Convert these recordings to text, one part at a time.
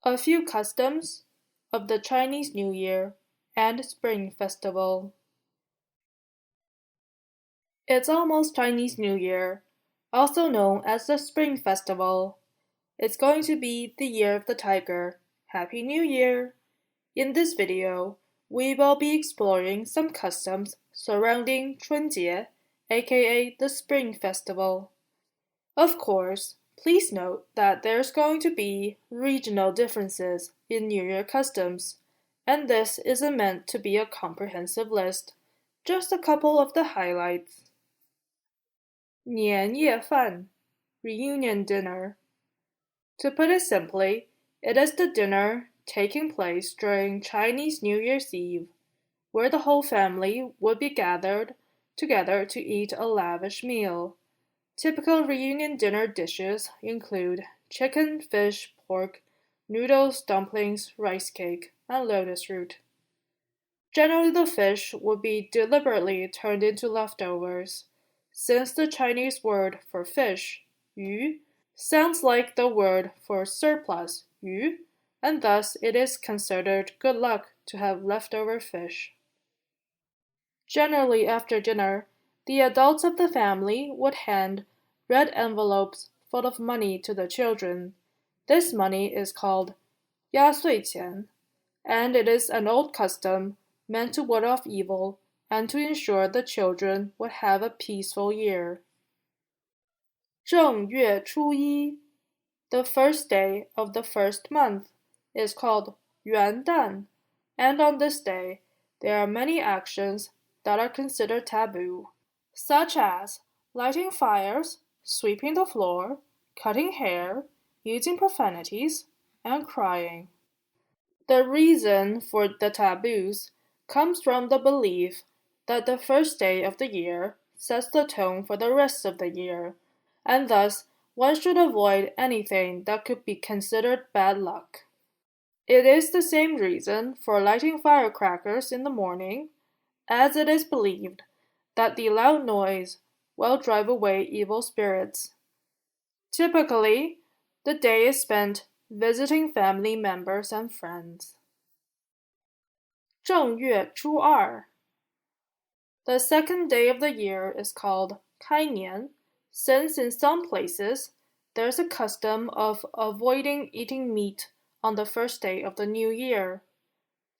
A few customs of the Chinese New Year and Spring Festival. It's almost Chinese New Year, also known as the Spring Festival. It's going to be the Year of the Tiger. Happy New Year! In this video, we will be exploring some customs surrounding 春节, aka the Spring Festival. Of course, please note that there's going to be regional differences in New Year customs, and this isn't meant to be a comprehensive list, just a couple of the highlights. 年夜饭, reunion dinner. To put it simply, it is the dinner taking place during Chinese New Year's Eve, where the whole family would be gathered together to eat a lavish meal. Typical reunion dinner dishes include chicken, fish, pork, noodles, dumplings, rice cake, and lotus root. Generally, the fish would be deliberately turned into leftovers, since the Chinese word for fish, 鱼, sounds like the word for surplus, 鱼, and thus it is considered good luck to have leftover fish. Generally, after dinner, the adults of the family would hand red envelopes full of money to the children. This money is called 压岁钱, and it is an old custom meant to ward off evil and to ensure the children would have a peaceful year. 正月初一, the first day of the first month, is called 元旦, and on this day, there are many actions that are considered taboo, such as lighting fires, sweeping the floor, cutting hair, using profanities, and crying. The reason for the taboos comes from the belief that the first day of the year sets the tone for the rest of the year, and thus one should avoid anything that could be considered bad luck. It is the same reason for lighting firecrackers in the morning, as it is believed that the loud noise will drive away evil spirits. Typically, the day is spent visiting family members and friends. 正月初二. The second day of the year is called 开年, since in some places there's a custom of avoiding eating meat on the first day of the new year.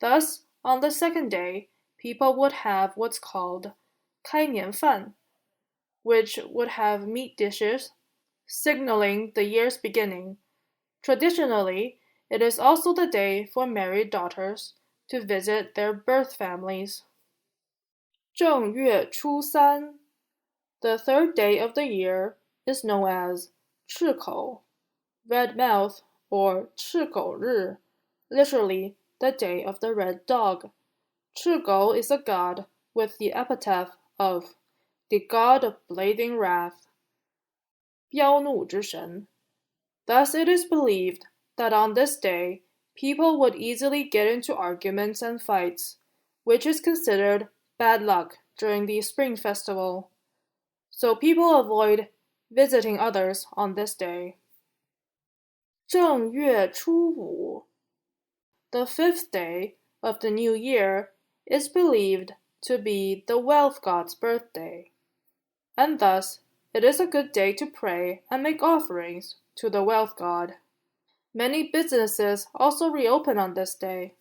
Thus, on the second day, people would have what's called 开年饭, which would have meat dishes, signaling the year's beginning. Traditionally, it is also the day for married daughters to visit their birth families. 正月初三. The third day of the year is known as 赤口, red mouth, or 赤狗日, literally the day of the red dog. 赤狗 is a god with the epithet of the god of blazing wrath, 彪怒之神. Thus it is believed that on this day, people would easily get into arguments and fights, which is considered bad luck during the Spring Festival. So people avoid visiting others on this day. 正月初五. The fifth day of the new year is believed to be the wealth god's birthday, and thus it is a good day to pray and make offerings to the wealth god. Many businesses also reopen on this day.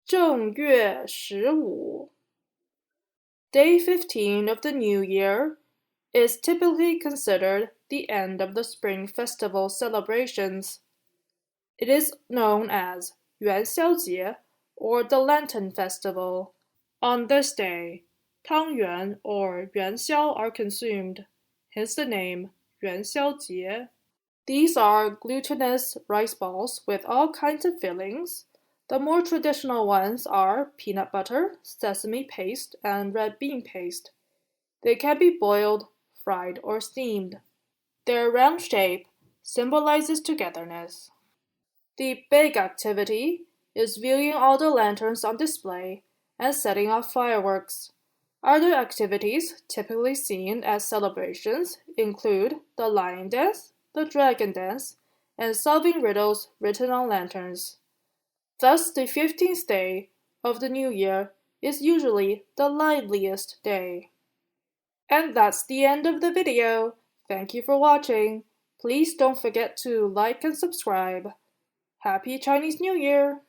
正月十五. Day 15 of the new year is typically considered the end of the Spring Festival celebrations. It is known as 元宵节, or the Lantern Festival. On this day, 汤圆 or 元宵 are consumed, hence the name 元宵节. These are glutinous rice balls with all kinds of fillings. The more traditional ones are peanut butter, sesame paste, and red bean paste. They can be boiled, fried, or steamed. Their round shape symbolizes togetherness. The big activity is viewing all the lanterns on display and setting off fireworks. Other activities typically seen as celebrations include the lion dance, the dragon dance, and solving riddles written on lanterns. Thus, the 15th day of the new year is usually the liveliest day. And that's the end of the video. Thank you for watching. Please don't forget to like and subscribe. Happy Chinese New Year!